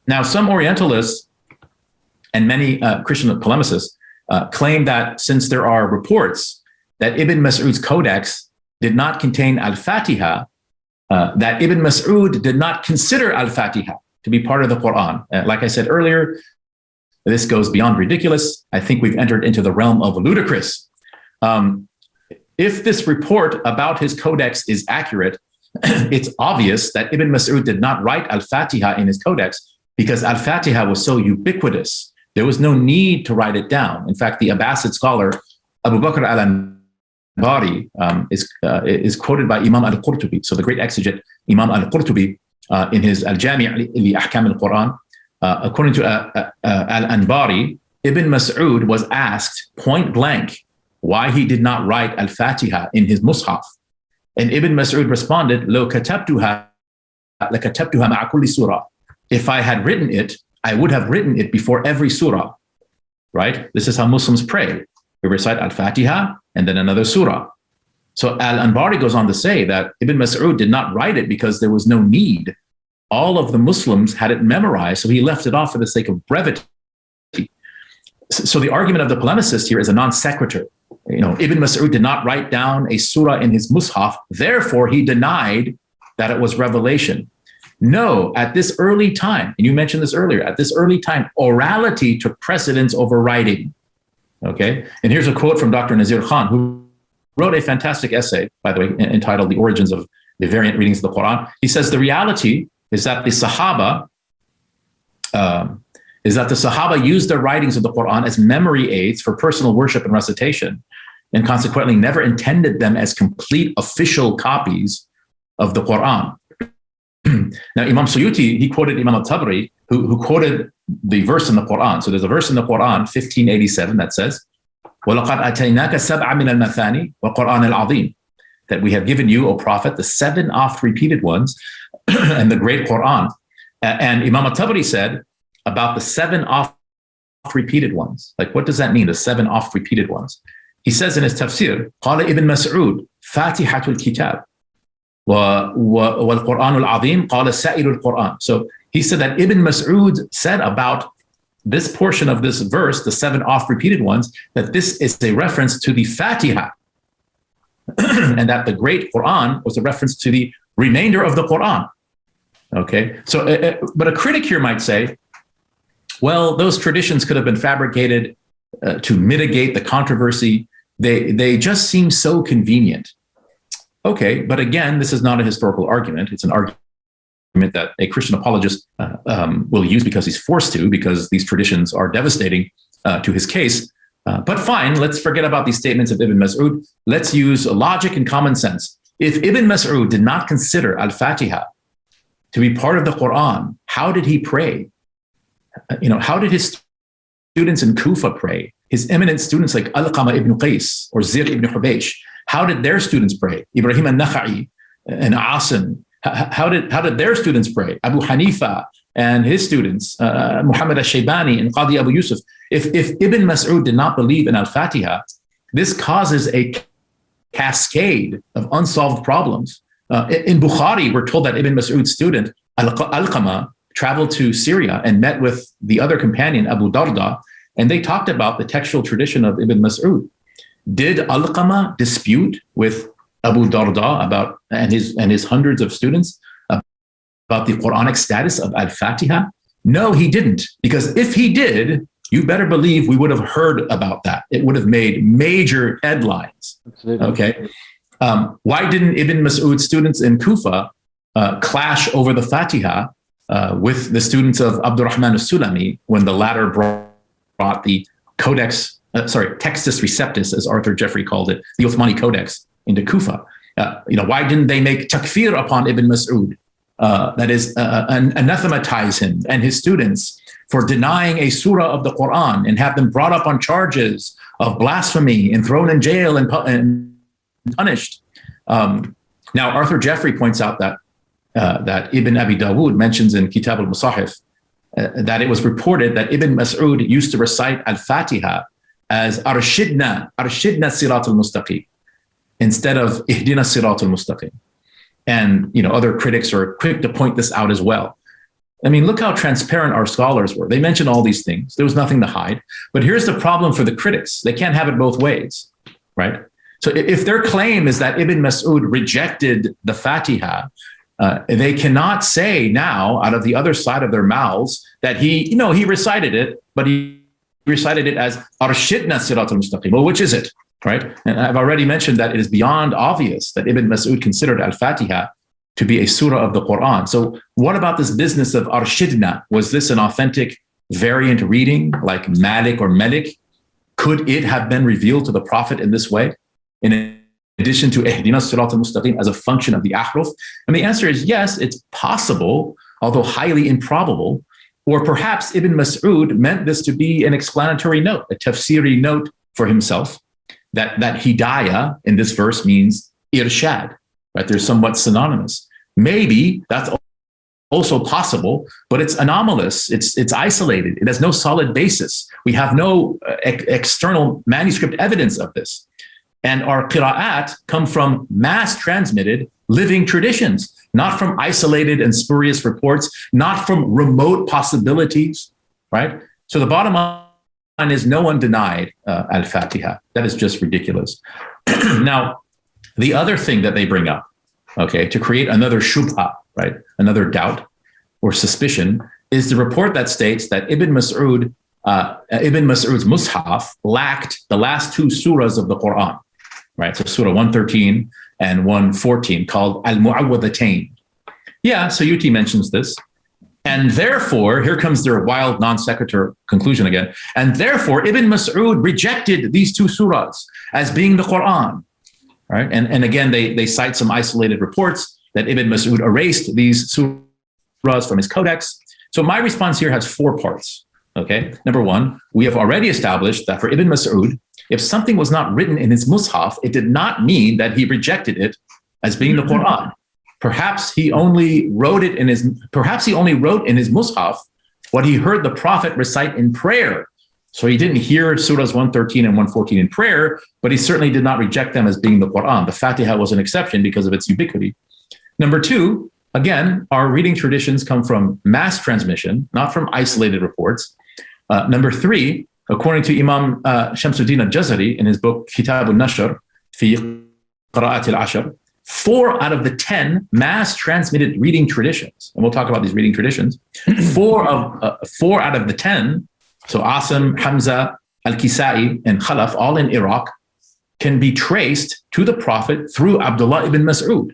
Now, some Orientalists and many Christian polemicists claim that since there are reports that Ibn Mas'ud's codex did not contain Al-Fatiha, that Ibn Mas'ud did not consider Al-Fatiha to be part of the Quran. Like I said earlier, this goes beyond ridiculous. I think we've entered into the realm of ludicrous. If this report about his codex is accurate, it's obvious that Ibn Mas'ud did not write Al-Fatiha in his codex because Al-Fatiha was so ubiquitous. There was no need to write it down. In fact, the Abbasid scholar Abu Bakr al-Anbari is quoted by Imam al-Qurtubi. So the great exegete Imam al-Qurtubi in his Al-Jami' li Ahkam al-Quran, according to al-Anbari, Ibn Mas'ud was asked point blank why he did not write Al-Fatiha in his Mus'haf. And Ibn Mas'ud responded, "Lo katabtuha ma'a kulli surah." If I had written it, I would have written it before every surah, right? This is how Muslims pray. We recite Al-Fatiha and then another surah. So Al-Anbari goes on to say that Ibn Mas'ud did not write it because there was no need. All of the Muslims had it memorized, so he left it off for the sake of brevity. So the argument of the polemicist here is a non sequitur. Ibn Mas'ud did not write down a surah in his Mus'haf, therefore he denied that it was revelation. No, at this early time, and you mentioned this earlier, at this early time, orality took precedence over writing. Okay, and here's a quote from Dr. Nazir Khan, who wrote a fantastic essay, by the way, entitled "The Origins of the Variant Readings of the Quran." He says the reality is that the Sahaba used their writings of the Quran as memory aids for personal worship and recitation, and consequently never intended them as complete official copies of the Quran. Now, Imam Suyuti, he quoted Imam al-Tabari, who quoted the verse in the Quran. So there's a verse in the Quran, 1587, that says, وَلَقَدْ أَتَيْنَاكَ سَبْعًا مِنَ الْمَثَانِ وَالْقُرْآنِ الْعَظِيمِ, that we have given you, O Prophet, the 7 oft-repeated ones and the great Quran. And Imam al-Tabari said about the 7 oft-repeated ones, like what does that mean, the 7 oft-repeated ones? He says in his tafsir, قال ابن مسعود فاتحة الكتاب والقرآن العظيم قال سائر القرآن. So he said that Ibn Mas'ud said about this portion of this verse, the 7 oft-repeated ones, that this is a reference to the Fatiha, and that the great Quran was a reference to the remainder of the Quran. Okay, so but a critic here might say, well, those traditions could have been fabricated to mitigate the controversy. They just seem so convenient. Okay, but again, this is not a historical argument. It's an argument that a Christian apologist will use because he's forced to, because these traditions are devastating to his case. But fine, let's forget about these statements of Ibn Mas'ud. Let's use logic and common sense. If Ibn Mas'ud did not consider Al-Fatiha to be part of the Quran, how did he pray? How did his students in Kufa pray? His eminent students like Alqama ibn Qais or Zir ibn Hubaysh, how did their students pray? Ibrahim al-Nakha'i and Asim, how did their students pray? Abu Hanifa and his students, Muhammad al-Shaybani and Qadi Abu Yusuf. If Ibn Mas'ud did not believe in Al-Fatiha, this causes a cascade of unsolved problems. In Bukhari, we're told that Ibn Mas'ud's student, Alqama, traveled to Syria and met with the other companion, Abu Darda, and they talked about the textual tradition of Ibn Mas'ud. Did Alqama dispute with Abu Darda about and his hundreds of students about the Quranic status of Al-Fatiha? No, he didn't. Because if he did, you better believe we would have heard about that. It would have made major headlines. Absolutely. Okay. Why didn't Ibn Mas'ud's students in Kufa clash over the Fatiha with the students of Abdurrahman al-Sulami when the latter brought the Textus Receptus, as Arthur Jeffrey called it, the Uthmani Codex, into Kufa? Why didn't they make takfir upon Ibn Mas'ud? That is, anathematize him and his students for denying a surah of the Quran and have them brought up on charges of blasphemy and thrown in jail and punished. Now, Arthur Jeffrey points out that Ibn Abi Dawood mentions in Kitab al-Musahif that it was reported that Ibn Mas'ud used to recite Al-Fatiha as Arshidna Sirat al-Mustaqim instead of Ihdina Sirat al-Mustaqim. And other critics are quick to point this out as well. I mean, look how transparent our scholars were. They mentioned all these things. There was nothing to hide. But here's the problem for the critics. They can't have it both ways, right? So if their claim is that Ibn Mas'ud rejected the Fatiha, they cannot say now out of the other side of their mouths that he recited it, but he recited it as Arshidna Sirat al-Mustaqim. Well, which is it, right? And I've already mentioned that it is beyond obvious that Ibn Mas'ud considered Al-Fatiha to be a surah of the Quran. So what about this business of Arshidna? Was this an authentic variant reading like Malik or Melik? Could it have been revealed to the Prophet in this way? In addition to Ihdina Sirat al-Mustaqim as a function of the ahruf? And the answer is yes, it's possible, although highly improbable. Or perhaps Ibn Mas'ud meant this to be an explanatory note, a tafsiri note for himself, that hidayah in this verse means irshad, right? They're somewhat synonymous. Maybe that's also possible, but it's anomalous. It's isolated. It has no solid basis. We have no external manuscript evidence of this. And our qira'at come from mass transmitted living traditions, not from isolated and spurious reports, not from remote possibilities, right? So the bottom line is no one denied Al-Fatiha. That is just ridiculous. Now, the other thing that they bring up, okay, to create another shubha, right, another doubt or suspicion, is the report that states that Ibn Mas'ud's mushaf lacked the last two surahs of the Quran, right? So Surah 113 and 114, called Al-Mu'awwadhatayn. Yeah, Suyuti mentions this. And therefore, here comes their wild non sequitur conclusion again. And therefore, Ibn Mas'ud rejected these two surahs as being the Quran, right? And again, they cite some isolated reports that Ibn Mas'ud erased these surahs from his codex. So my response here has four parts, okay? Number one, we have already established that for Ibn Mas'ud, if something was not written in his mushaf, it did not mean that he rejected it as being the Quran. Perhaps he only wrote in his mushaf what he heard the Prophet recite in prayer. So he didn't hear surahs 113 and 114 in prayer, but he certainly did not reject them as being the Quran. The Fatiha was an exception because of its ubiquity. Number two, again, our reading traditions come from mass transmission, not from isolated reports. Number three, according to Imam Shamsuddin al-Jazari in his book Kitab al-Nashr fi Qira'at al-Ashr, 4 out of the 10 mass transmitted reading traditions, and we'll talk about these reading traditions, 4 out of the 10, so Asim, Hamza, Al-Kisai, and Khalaf, all in Iraq, can be traced to the Prophet through Abdullah ibn Mas'ud,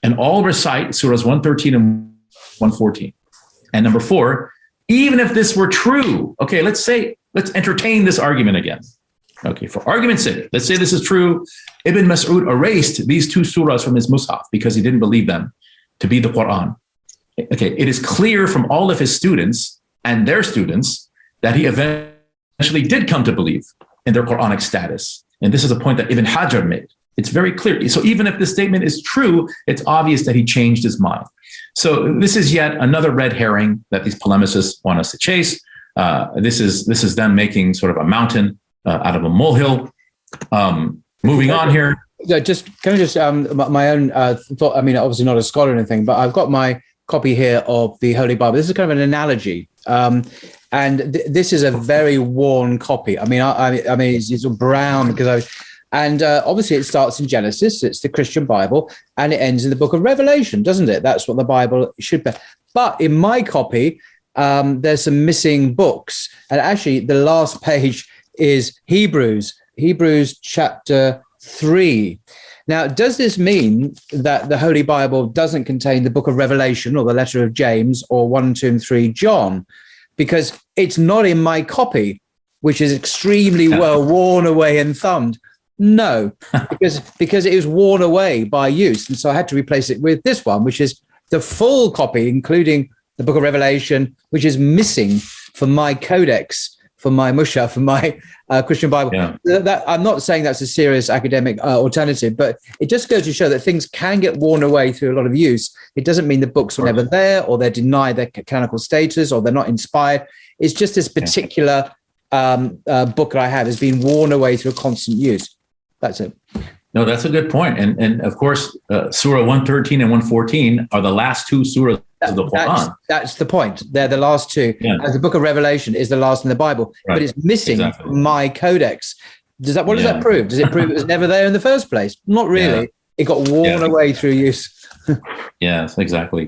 and all recite surahs 113 and 114. And number 4, even if this were true, okay, let's entertain this argument again. Okay, for argument's sake, let's say this is true. Ibn Mas'ud erased these two surahs from his mushaf because he didn't believe them to be the Quran. Okay, it is clear from all of his students and their students that he eventually did come to believe in their Quranic status. And this is a point that Ibn Hajar made. It's very clear. So even if this statement is true, it's obvious that he changed his mind. So this is yet another red herring that these polemicists want us to chase. This is them making sort of a mountain out of a molehill. Moving on here. Yeah, my own thought. I mean, obviously not a scholar or anything, but I've got my copy here of the Holy Bible. This is kind of an analogy, and this is a very worn copy. I mean, it's brown because obviously it starts in Genesis. It's the Christian Bible, and it ends in the book of Revelation, doesn't it? That's what the Bible should be. But in my copy, there's some missing books, and actually the last page is Hebrews chapter 3. Now, does this mean that the Holy Bible doesn't contain the book of Revelation or the letter of James or 1, 2, and 3 John? Because it's not in my copy, which is extremely well worn away and thumbed. No, because it was worn away by use. And so I had to replace it with this one, which is the full copy, including the book of Revelation, which is missing from my codex, for my mushaf, for my Christian Bible. Yeah. I'm not saying that's a serious academic alternative, but it just goes to show that things can get worn away through a lot of use. It doesn't mean the books were never there, or they're denied their canonical status, or they're not inspired. It's just this particular book that I have has been worn away through constant use. That's it. No, that's a good point. And of course, Surah 113 and 114 are the last two surahs of the Quran. That's the point. They're the last two. Yeah. The book of Revelation is the last in the Bible, Right. but it's missing Exactly. my codex. What does that prove? Does it prove it was never there in the first place? Not really. Yeah. It got worn away through use. Yes, exactly.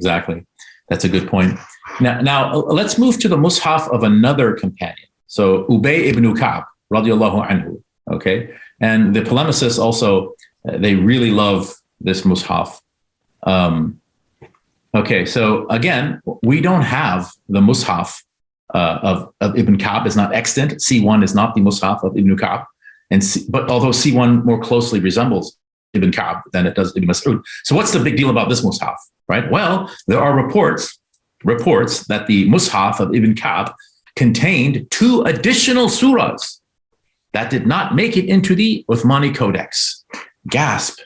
That's a good point. Now let's move to the Mus'haf of another companion. So Ubayy ibn Ka'b radiallahu anhu. Okay, and the polemicists also they really love this Mus'haf. Okay, so again, we don't have the Mus'haf of Ibn Ka'b is not extant. C1 is not the Mus'haf of Ibn Ka'b, but although C1 more closely resembles Ibn Ka'b than it does Ibn Mas'ud. So what's the big deal about this Mus'haf, right? Well, there are reports that the Mus'haf of Ibn Ka'b contained 2 additional surahs that did not make it into the Uthmani Codex. Gasp.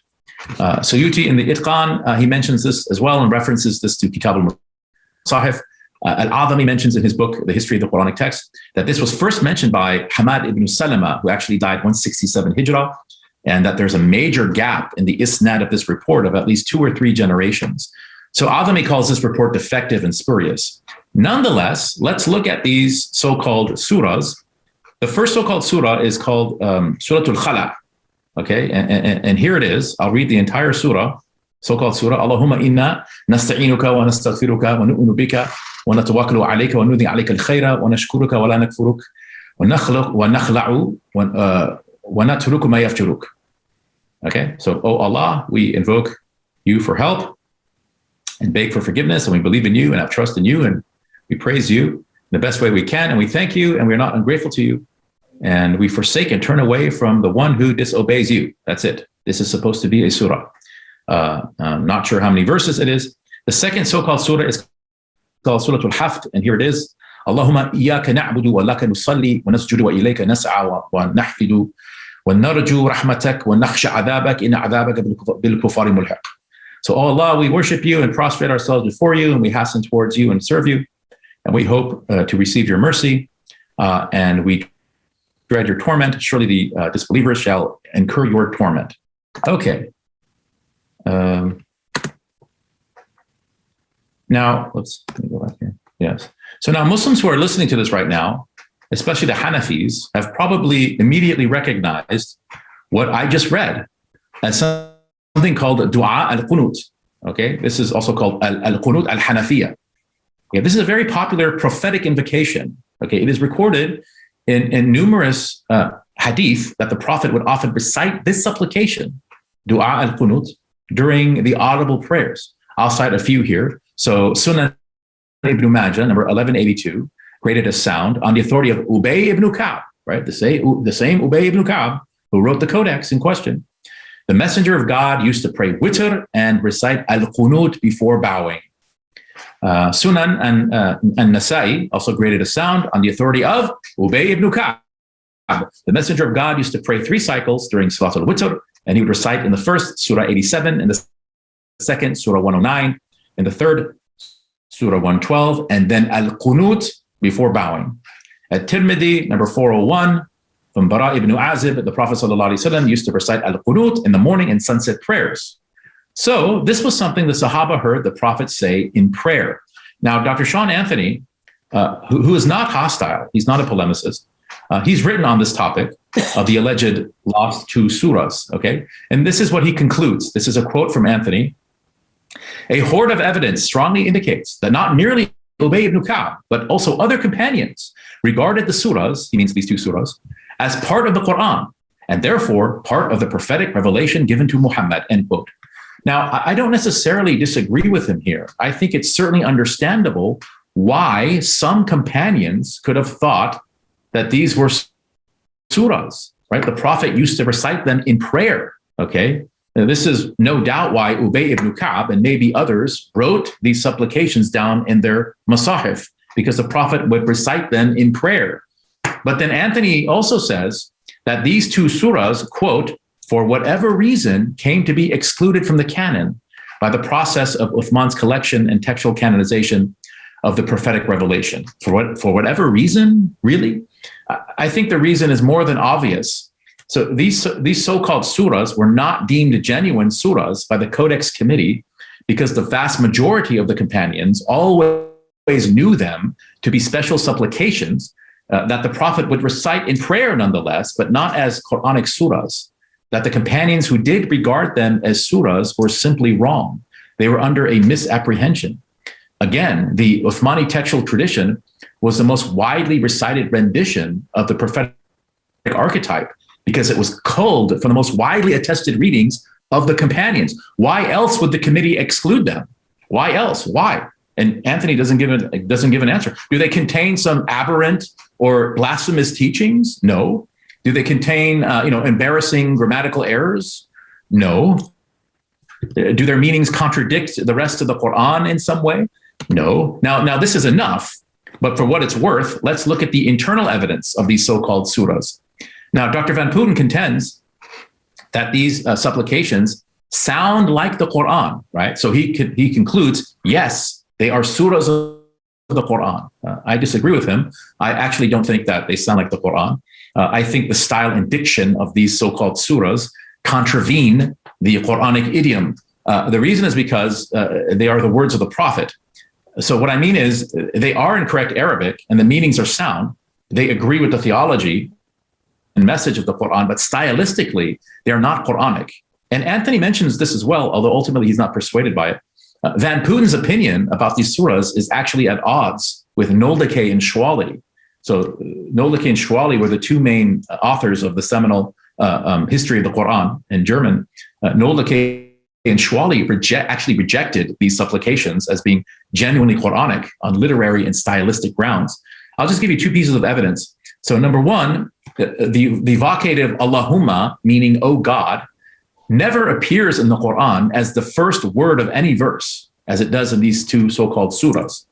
Suyuti in the Itqan, he mentions this as well and references this to Kitab al-Musahif. Al-Azami mentions in his book, The History of the Quranic Text, that this was first mentioned by Hamad ibn Salama, who actually died 167 Hijrah, and that there's a major gap in the isnad of this report of at least 2 or 3 generations. So Azami calls this report defective and spurious. Nonetheless, let's look at these so-called surahs. The first so-called surah is called Surah Al-Khala. Okay, and here it is. I'll read the entire surah, so-called surah. Allahumma inna nasta'inuka wa nastaghfiruka wa nu'minu bika wa natawakkalu alayka wa nudhi alayka al-khayra wa nashkuruka wa la nakfuruk wa nakhla'u wa natruku ma yafjuruk. Okay, so, oh Allah, we invoke you for help and beg for forgiveness, and we believe in you and have trust in you, and we praise you in the best way we can, and we thank you, and we're not ungrateful to you, and we forsake and turn away from the one who disobeys you. That's it. This is supposed to be a surah. I'm not sure how many verses it is. The second so-called surah is called Surah Al-Hafd, and here it is. Allahumma iyyaka na'budu wa laka nusalli wa nasjudu wa ilayka nas'a wa nahfidu wa narju rahmatak wa nakhsha 'adabak inna 'adabaka bil kufari mulhiq. So, oh Allah, we worship you and prostrate ourselves before you, and we hasten towards you and serve you, and we hope to receive your mercy, and we dread your torment. Surely the disbelievers shall incur your torment. Okay. Now, let me go back here. Yes. So now Muslims who are listening to this right now, especially the Hanafis, have probably immediately recognized what I just read as something called Dua al-Qunut. Okay. This is also called al-Qunut al-Hanafiya. Yeah, this is a very popular prophetic invocation. Okay. It is recorded in numerous hadith that the Prophet would often recite this supplication, Dua al-Qunut, during the audible prayers. I'll cite a few here. So Sunan ibn Majah, number 1182, graded as sound on the authority of Ubayy ibn Ka'b, right? The same Ubayy ibn Ka'b who wrote the codex in question. The messenger of God used to pray witr and recite al-Qunut before bowing. Sunan and Nasa'i also graded as sound on the authority of Ubayy ibn Ka'b. The messenger of God used to pray 3 cycles during Salat al-Witr, and he would recite in the first Surah 87, in the second Surah 109, in the third Surah 112, and then Al-Qunut before bowing. At Tirmidhi, number 401, from Bara ibn Azib, the Prophet ﷺ used to recite Al-Qunut in the morning and sunset prayers. So this was something the Sahaba heard the Prophet say in prayer. Now, Dr. Sean Anthony, who is not hostile, he's not a polemicist, he's written on this topic of the alleged lost 2 surahs, okay? And this is what he concludes. This is a quote from Anthony. A horde of evidence strongly indicates that not merely Ubayy ibn Ka'b, but also other companions regarded the surahs, he means these 2 surahs, as part of the Quran, and therefore part of the prophetic revelation given to Muhammad, end quote. Now, I don't necessarily disagree with him here. I think it's certainly understandable why some companions could have thought that these were surahs, right? The Prophet used to recite them in prayer, okay? Now, this is no doubt why Ubayy ibn Ka'b and maybe others wrote these supplications down in their masahif, because the Prophet would recite them in prayer. But then Anthony also says that these 2 surahs, quote, for whatever reason, came to be excluded from the canon by the process of Uthman's collection and textual canonization of the prophetic revelation. For whatever reason, really? I think the reason is more than obvious. So these so-called surahs were not deemed genuine surahs by the Codex Committee because the vast majority of the companions always knew them to be special supplications that the Prophet would recite in prayer nonetheless, but not as Quranic surahs. That the companions who did regard them as surahs were simply wrong. They were under a misapprehension. Again, the Uthmani textual tradition was the most widely recited rendition of the prophetic archetype because it was culled from the most widely attested readings of the companions. Why else would the committee exclude them? Why else? Why? And Anthony doesn't give an answer. Do they contain some aberrant or blasphemous teachings? No. Do they contain embarrassing grammatical errors? No. Do their meanings contradict the rest of the Quran in some way? No. Now this is enough, but for what it's worth, let's look at the internal evidence of these so-called surahs. Now, Dr. Van Putten contends that these supplications sound like the Quran, right? So he concludes, yes, they are surahs of the Quran. I disagree with him. I actually don't think that they sound like the Quran. I think the style and diction of these so-called surahs contravene the Quranic idiom. The reason is because they are the words of the Prophet. So what I mean is they are in correct Arabic and the meanings are sound. They agree with the theology and message of the Quran, but stylistically, they're not Quranic. And Anthony mentions this as well, although ultimately he's not persuaded by it. Van Putten's opinion about these surahs is actually at odds with Noldeke and Schwally. So Noldeke and Schwally were the two main authors of the seminal history of the Quran in German. Noldeke and Schwally actually rejected these supplications as being genuinely Quranic on literary and stylistic grounds. I'll just give you two pieces of evidence. So number one, the vocative Allahumma, meaning "O God," never appears in the Quran as the first word of any verse, as it does in these two so-called surahs.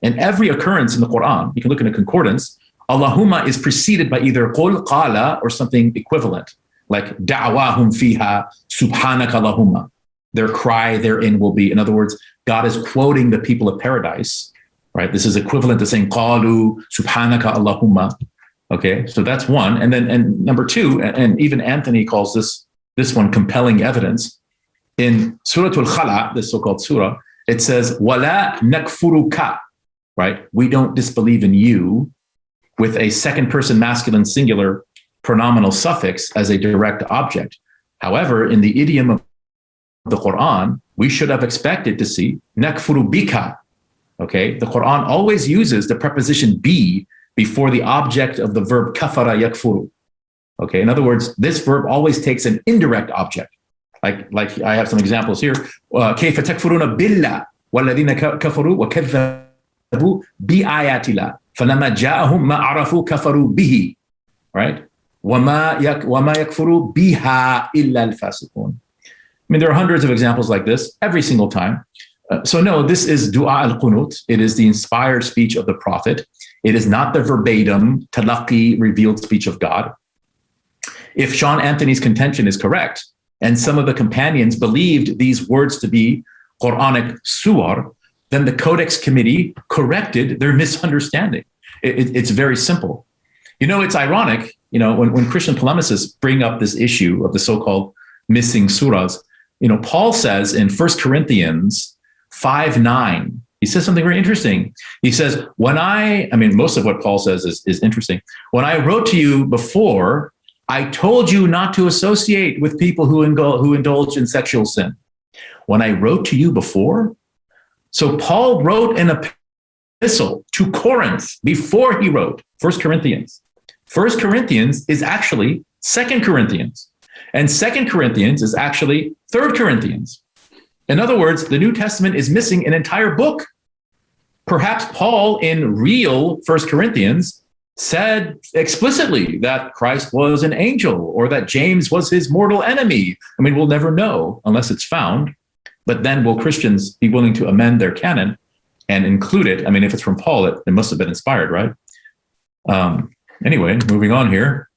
In every occurrence in the Quran, you can look in a concordance, Allahumma is preceded by either qul qala or something equivalent, like da'wahum fiha subhanaka Allahumma. Their cry therein will be. In other words, God is quoting the people of paradise, right? This is equivalent to saying qalu subhanaka Allahumma. Okay, so that's one. And number two, and even Anthony calls this one compelling evidence. In Surah Al-Khala, this so-called surah, it says, wala nakfuruka, right? We don't disbelieve in you, with a second person masculine singular pronominal suffix as a direct object. However, in the idiom of the Quran, we should have expected to see nakfuru bika. Okay, the Quran always uses the preposition be before the object of the verb kafara yakfuru. Okay, in other words, this verb always takes an indirect object. Like I have some examples here. كيف تكفرون بالله والذين كفروا وكذبوا بآيات الله فلما جاءهم ما عرفوا كفروا به. Right? وما يكفروا بها إلا الفاسقون. I mean, there are hundreds of examples like this every single time. So no, this is dua al-qunut. It is the inspired speech of the Prophet. It is not the verbatim talaqi revealed speech of God. If Sean Anthony's contention is correct, and some of the companions believed these words to be Quranic suwar, then the Codex Committee corrected their misunderstanding. It's very simple. You know, it's ironic, you know, when Christian polemicists bring up this issue of the so-called missing surahs, you know, Paul says in 1 Corinthians 5:9, he says something very interesting. He says, most of what Paul says is interesting. When I wrote to you before, I told you not to associate with people who indulge in sexual sin. When I wrote to you before? So Paul wrote an epistle to Corinth before he wrote 1 Corinthians. 1 Corinthians is actually 2 Corinthians. And 2 Corinthians is actually 3 Corinthians. In other words, the New Testament is missing an entire book. Perhaps Paul in real 1 Corinthians said explicitly that Christ was an angel or that James was his mortal enemy. I mean, we'll never know unless it's found. But then will Christians be willing to amend their canon and include it? I mean, if it's from Paul, it must have been inspired, right? Anyway, moving on here.